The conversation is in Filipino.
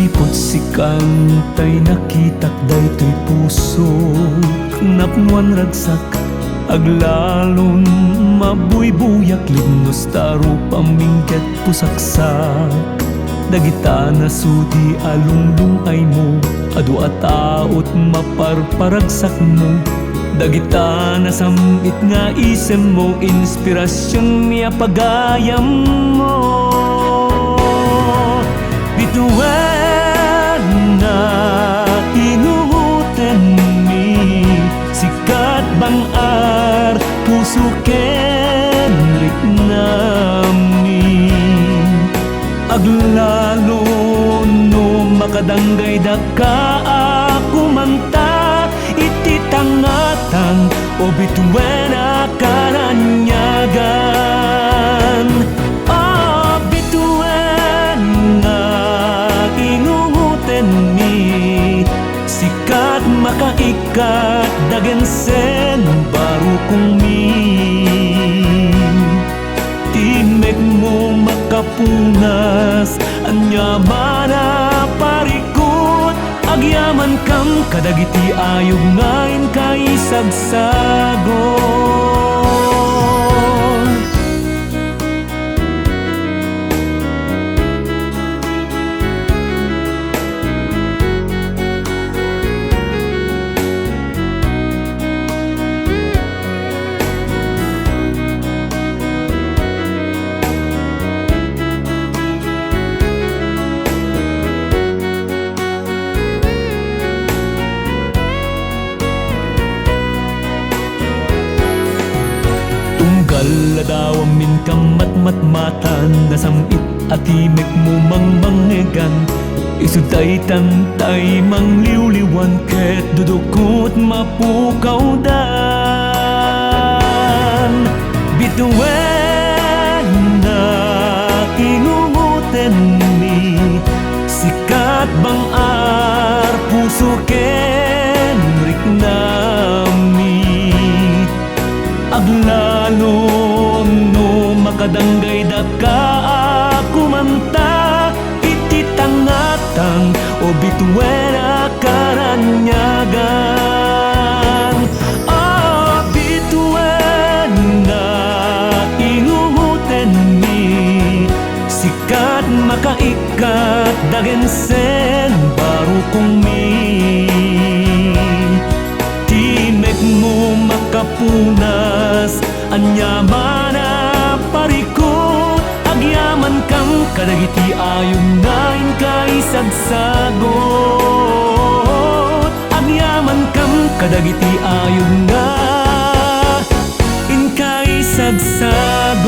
Ipot si kantay nakitak daytoy puso napnuan ragsak aglalon mabuybuyak libnos taro pamingket pusaksak dagita na sudi alunglung ay mo adu ataot maparparagsak mo dagita na samit nga isem mo inspirasyon niya pagayam mo bituan na inunguten mi sikat bang ar puso kenrik nami aglalo no makadanggay daka ako manta iti tangatang o bituan akaranyagan bituan nga inunguten mi sikat makaikat dagensen baru kong mi timek mo makapunas anyamana parikot agyaman kam kadagiti ayog ngayon kay sagsagon daw amin kamat-matmatan nasamit at imek mo mangmangegan isutay tantay mangliwliwan ket dudukot mapukaw dan bituan na inunguten mi sikat bang ar puso kenrik nami aglalo makadanggay daka ako manta iti tangatang o bituan akaranyagan bituan nga inunguten mi sikat makaikat dagensen baru kong mi timek mo makapunas anyamana parikot agyaman kam kadagiti ayong nain kay sagsagot agyaman kam kadagiti ayong na in kay sagsagot